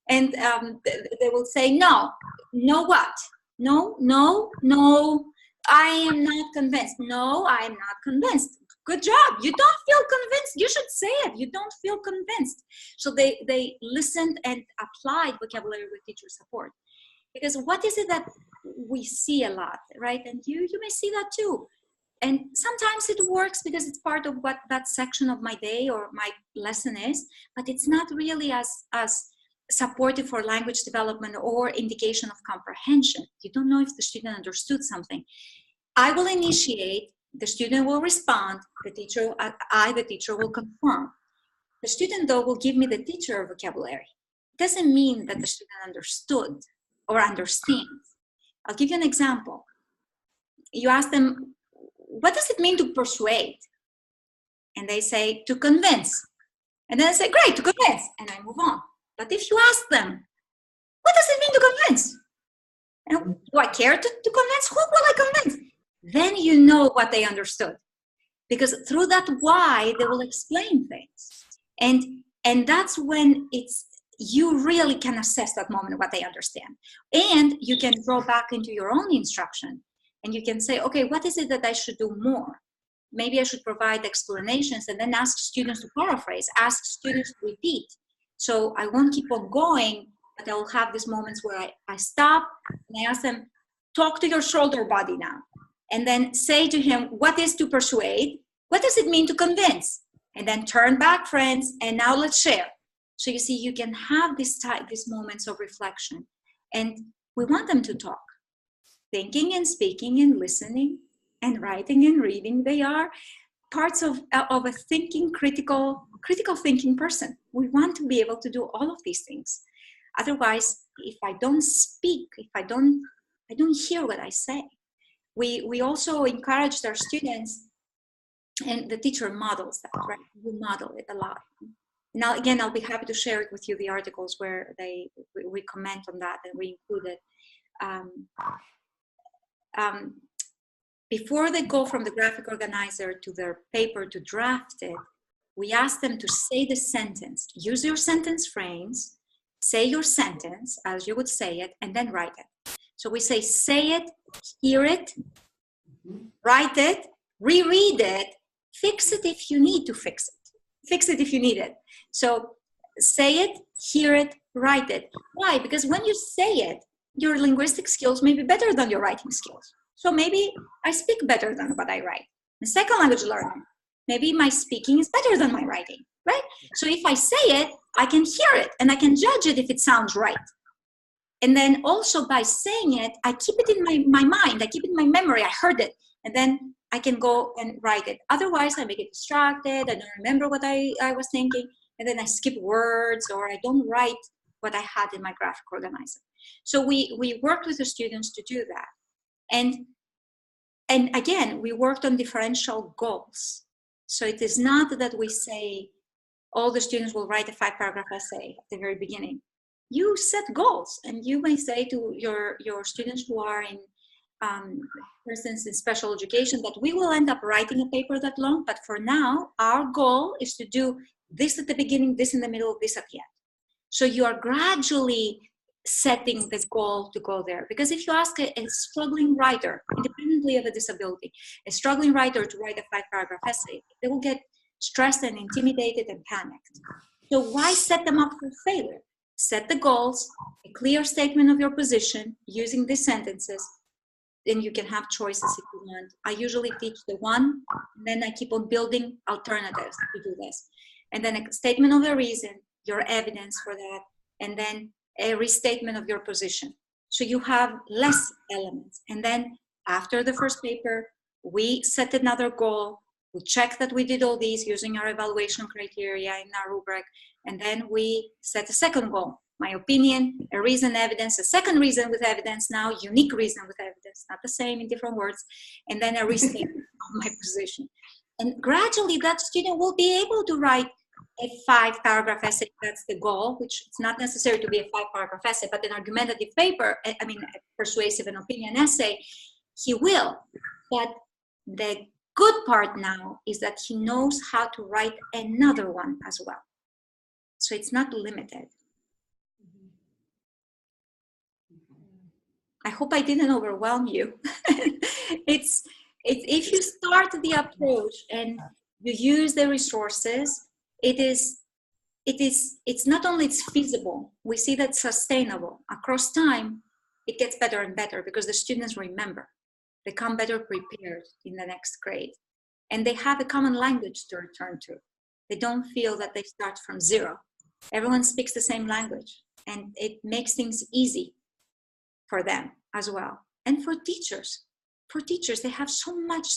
And they will say, no what? No, I am not convinced. No, I am not convinced. Good job. You don't feel convinced. You should say it. You don't feel convinced. So they listened and applied vocabulary with teacher support. Because what is it that we see a lot, right? And you may see that too. And sometimes it works because it's part of what that section of my day or my lesson is, but it's not really as supportive for language development or indication of comprehension. You don't know if the student understood something. I will initiate, the student will respond, the teacher will confirm. The student, though, will give me the teacher vocabulary. It doesn't mean that the student understood or understands. I'll give you an example. You ask them, what does it mean to persuade? And they say, to convince. And then I say, great, to convince. And I move on. But if you ask them, what does it mean to convince? And do I care to convince? Who will I convince? Then you know what they understood. Because through that why, they will explain things. And that's when you really can assess that moment what they understand. And you can draw back into your own instruction. And you can say, okay, what is it that I should do more? Maybe I should provide explanations and then ask students to paraphrase, ask students to repeat. So I won't keep on going, but I will have these moments where I stop and I ask them, talk to your shoulder body now. And then say to him, what is to persuade? What does it mean to convince? And then turn back, friends, and now let's share. So you see, you can have these moments of reflection. And we want them to talk. Thinking and speaking and listening and writing and reading, they are parts of a thinking, critical thinking person. We want to be able to do all of these things. Otherwise, if I don't speak, if I don't hear what I say. We also encouraged our students, and the teacher models that, right? We model it a lot. Now, again, I'll be happy to share it with you, the articles where we comment on that and we include it. Before they go from the graphic organizer to their paper to draft it, we ask them to say the sentence. Use your sentence frames, say your sentence as you would say it, and then write it. So we say it, hear it, write it, reread it, fix it if you need to fix it if you need it. So say it, hear it, write it. Why? Because when you say it, your linguistic skills may be better than your writing skills. So maybe I speak better than what I write. The second language learner, Maybe my speaking is better than my writing, right? So if I say it, I can hear it and I can judge it if it sounds right. And then also by saying it, I keep it in my mind, I keep it in my memory, I heard it, and then I can go and write it. Otherwise, I may get distracted, I don't remember what I was thinking, and then I skip words or I don't write what I had in my graphic organizer. So we worked with the students to do that. And again, we worked on differential goals. So it is not that we say all the students will write a 5-paragraph essay at the very beginning. You set goals, and you may say to your students who are in, for instance, in special education, that we will end up writing a paper that long, but for now, our goal is to do this at the beginning, this in the middle, this at the end. So you are gradually setting this goal to go there. Because if you ask a struggling writer, independently of a disability, a struggling writer to write a 5-paragraph essay, they will get stressed and intimidated and panicked. So why set them up for failure? Set the goals, a clear statement of your position using these sentences, then you can have choices if you want. I usually teach the one, and then I keep on building alternatives to do this. And then a statement of the reason, your evidence for that, and then a restatement of your position. So you have less elements. And then after the first paper, we set another goal. We check that we did all these using our evaluation criteria in our rubric. And then we set a second goal. My opinion, a reason, evidence, a second reason with evidence now, unique reason with evidence, not the same in different words, and then a restatement of my position. And gradually that student will be able to write a 5-paragraph essay. That's the goal, which it's not necessary to be a 5-paragraph essay, but an argumentative paper, I mean, a persuasive and opinion essay, he will. But the good part now is that he knows how to write another one as well. So it's not limited. I hope I didn't overwhelm you. It's if you start the approach and you use the resources, it's not only it's feasible, we see that sustainable across time. It gets better and better because the students remember, they come better prepared in the next grade, and they have a common language to return to. They don't feel that they start from zero. Everyone speaks the same language, and it makes things easy for them as well. And for teachers, they have so much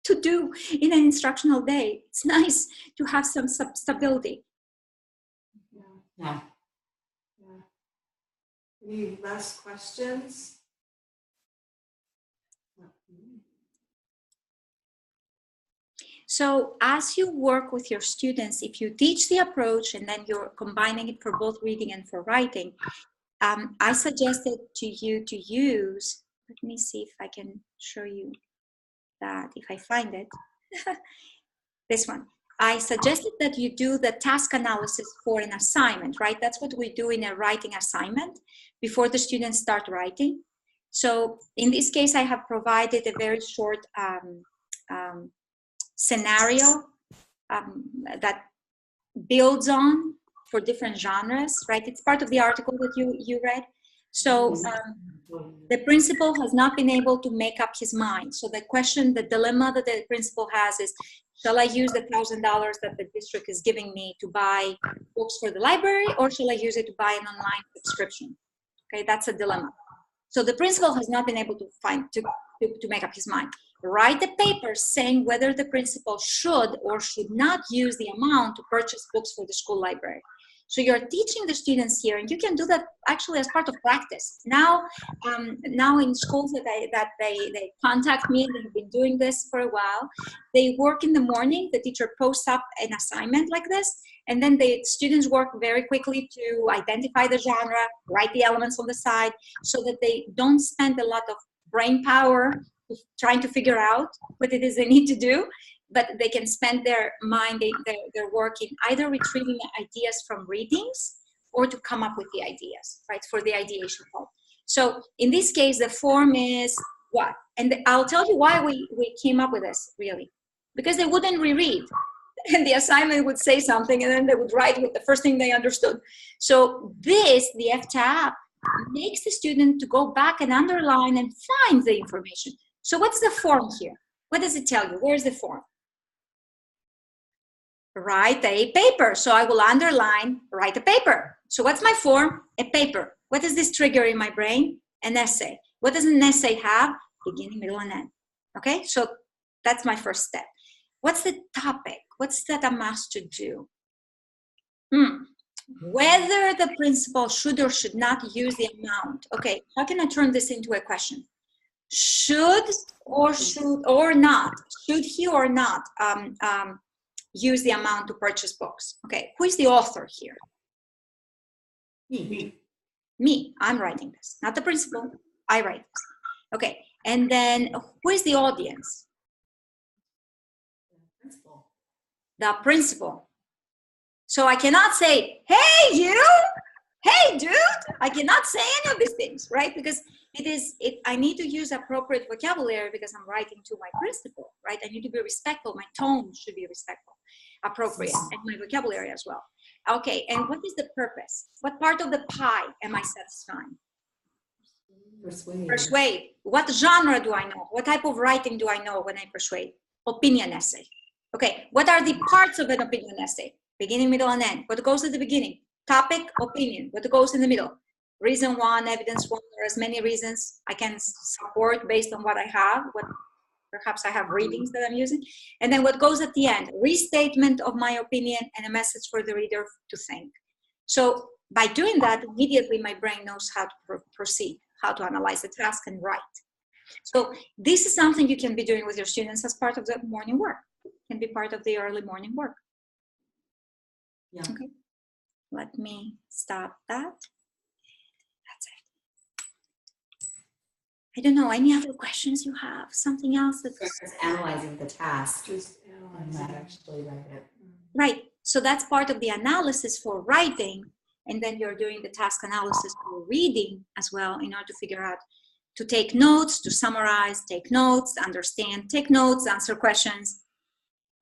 to do in an instructional day. It's nice to have some stability. Yeah. Any last questions? So as you work with your students, if you teach the approach and then you're combining it for both reading and for writing, I suggested to you to use, let me see if I can show you that, if I find it, this one. I suggested that you do the task analysis for an assignment, right? That's what we do in a writing assignment before the students start writing. So in this case, I have provided a very short scenario that builds on for different genres, right? It's part of the article that you read. So the principal has not been able to make up his mind. So the question, the dilemma that the principal has is, shall I use the $1,000 that the district is giving me to buy books for the library, or shall I use it to buy an online subscription? Okay, that's a dilemma. So the principal has not been able to make up his mind. Write the paper saying whether the principal should or should not use the amount to purchase books for the school library. So you're teaching the students here, and you can do that actually as part of practice. Now in schools that they contact me, and they've been doing this for a while, they work in the morning, the teacher posts up an assignment like this, and then the students work very quickly to identify the genre, write the elements on the side, so that they don't spend a lot of brain power trying to figure out what it is they need to do, but they can spend their mind, their work in either retrieving ideas from readings or to come up with the ideas, right, for the ideation part. So in this case, the form is what? And I'll tell you why we came up with this, really. Because they wouldn't reread. And the assignment would say something, and then they would write with the first thing they understood. So this, the FTAAP, makes the student to go back and underline and find the information. So what's the form here? What does it tell you? Where's the form? write a paper. So I will underline, write a paper. So what's my form? A paper. What does this trigger in my brain? An essay. What does an essay have? Beginning, middle, and end. Okay, so that's my first step. What's the topic? What's that I'm asked to do? Whether the principal should or should not use the amount. Okay, how can I turn this into a question? Should or not? Should he or not use the amount to purchase books? Okay, who is the author here? Me. I'm writing this, not the principal. I write this. Okay, and then who is the audience? The principal. So I cannot say, hey, you, hey, dude. I cannot say any of these things, right? Because I need to use appropriate vocabulary because I'm writing to my principal, right? I need to be respectful. My tone should be respectful, appropriate, and my vocabulary as well. Okay, and what is the purpose? What part of the pie am I satisfying? Persuade. What genre do I know? What type of writing do I know when I persuade? Opinion essay. Okay, what are the parts of an opinion essay? Beginning, middle, and end. What goes at the beginning? Topic, opinion. What goes in the middle? Reason one, evidence one, or as many reasons I can support based on what I have, what perhaps I have readings that I'm using. And then what goes at the end? Restatement of my opinion and a message for the reader to think. So by doing that, immediately my brain knows how to proceed, how to analyze the task and write. So this is something you can be doing with your students as part of the morning work. It can be part of the early morning work. Yeah. Okay. Let me stop that. That's it. I don't know, any other questions you have? Something else that's Just analyzing the task. Just analyzing. Not actually write it. right. So that's part of the analysis for writing, and then you're doing the task analysis for reading as well in order to figure out, to take notes, to summarize, take notes, understand, take notes, answer questions,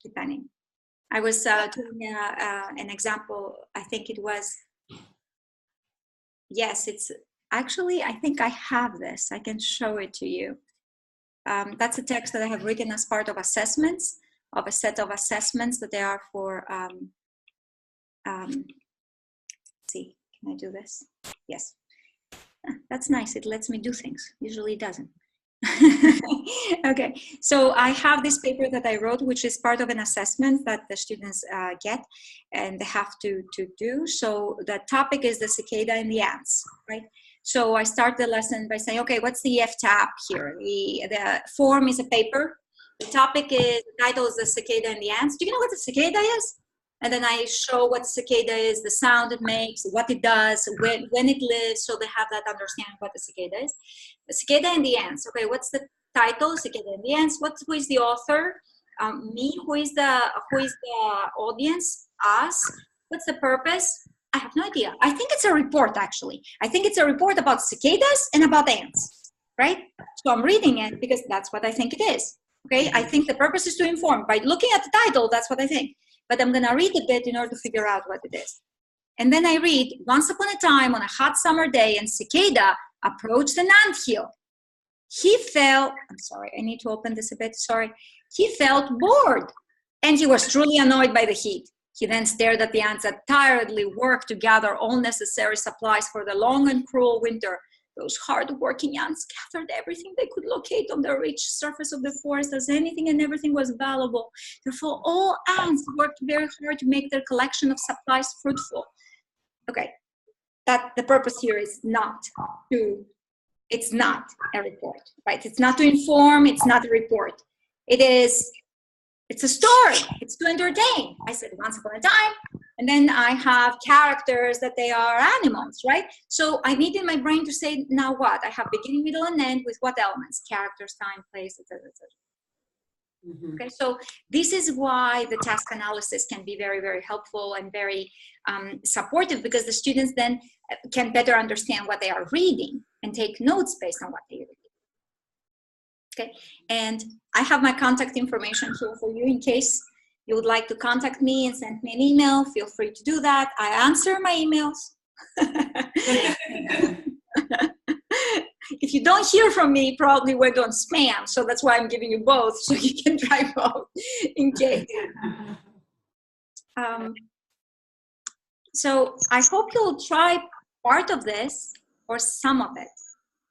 depending. I was doing an example, I think it was, yes, it's actually, I think I have this. I can show it to you. That's a text that I have written as part of assessments, of a set of assessments that they are for, let's see, can I do this? Yes. That's nice, it lets me do things. Usually it doesn't. Okay, so I have this paper that I wrote, which is part of an assessment that the students get and they have to do. So the topic is the cicada and the ants, right? So I start the lesson by saying, okay, what's the FTAAP here? The form is a paper. The topic is, the title is the cicada and the ants. Do you know what the cicada is? And then I show what cicada is, the sound it makes, what it does, when it lives, so they have that understanding what the cicada is. The cicada and the ants. Okay, what's the title? Cicada and the ants. Who is the author? Me. Who is the audience? Us. What's the purpose? I have no idea. I think it's a report, actually. I think it's a report about cicadas and about ants, right? So I'm reading it because that's what I think it is. Okay, I think the purpose is to inform. By looking at the title, that's what I think. But I'm going to read a bit in order to figure out what it is. And then I read, once upon a time on a hot summer day, and cicada approached an anthill. He felt, I'm sorry, I need to open this a bit, sorry. He felt bored, and he was truly annoyed by the heat. He then stared at the ants that tiredly worked to gather all necessary supplies for the long and cruel winter. Those hard-working ants gathered everything they could locate on the rich surface of the forest, as anything and everything was valuable. Therefore, all ants worked very hard to make their collection of supplies fruitful. Okay, that the purpose here is not to, it's not a report, right? It's not to inform, it's not a report. It's a story, it's to entertain. I said once upon a time, and then I have characters that they are animals, right? So I need in my brain to say, now what? I have beginning, middle, and end with what elements? Characters, time, place, etc., etc. Mm-hmm. Okay, so this is why the task analysis can be very, very helpful and very supportive, because the students then can better understand what they are reading and take notes based on what they read. Okay, and I have my contact information here for you in case you would like to contact me and send me an email. Feel free to do that. I answer my emails. If you don't hear from me, probably went on spam. So that's why I'm giving you both, so you can try both in case. So I hope you'll try part of this or some of it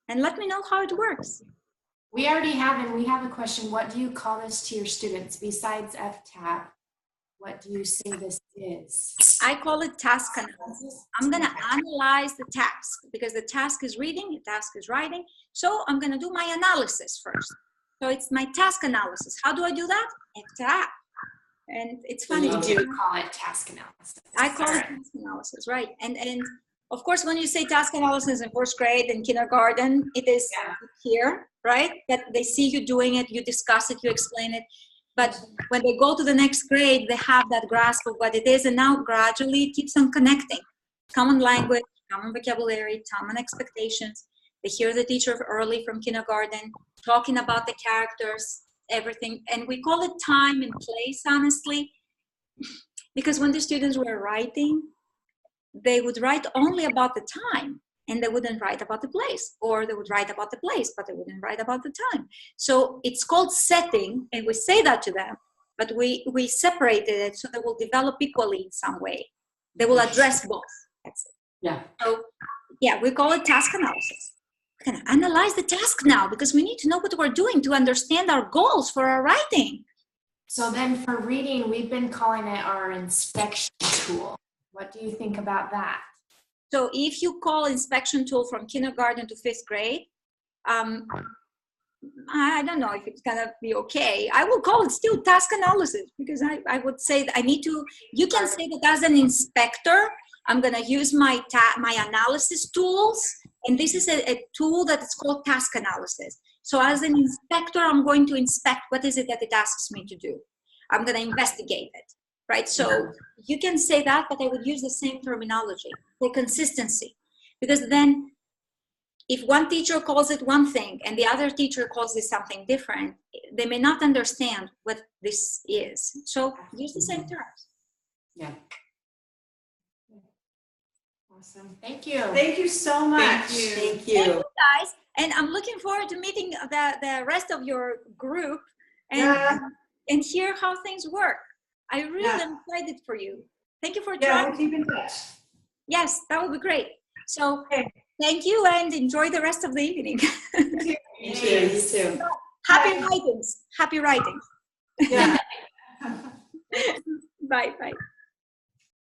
and let me know how it works. We already have, and we have a question. What do you call this to your students besides FTAAP? What do you say this is? I call it task analysis. I'm going to analyze the task because the task is reading, the task is writing. So I'm going to do my analysis first. So it's my task analysis. How do I do that? FTAAP. And it's funny. You do call it task analysis. I call it task analysis, right? And of course, when you say task analysis in first grade and kindergarten, it is here, right? That they see you doing it, you discuss it, you explain it. But when they go to the next grade, they have that grasp of what it is. And now gradually it keeps on connecting. Common language, common vocabulary, common expectations. They hear the teacher early from kindergarten, talking about the characters, everything. And we call it time and place, honestly, because when the students were writing, they would write only about the time and they wouldn't write about the place, or they would write about the place, but they wouldn't write about the time. So it's called setting, and we say that to them, but we separated it so they will develop equally in some way. They will address both. That's it. Yeah. So yeah, we call it task analysis. We're gonna analyze the task now because we need to know what we're doing to understand our goals for our writing. So then for reading, we've been calling it our inspection tool. What do you think about that? So if you call inspection tool from kindergarten to 5th grade, I don't know if it's gonna be okay. I will call it still task analysis because I would say that I need to, you can say that as an inspector, I'm gonna use my analysis tools, and this is a tool that is called task analysis. So as an inspector, I'm going to inspect what is it that it asks me to do. I'm gonna investigate it. Right, so you can say that, but I would use the same terminology, the consistency. Because then if one teacher calls it one thing and the other teacher calls it something different, they may not understand what this is. So use the same terms. Yeah. Awesome. Thank you. Thank you so much. Thank Thank you you. guys. And I'm looking forward to meeting the rest of your group and hear how things work. I really am excited for you. Thank you for trying. Yeah, we'll keep in touch. Yes, that would be great. So thank you and enjoy the rest of the evening. You too. You too. Happy writings. Happy writings. Yeah. Bye. Bye.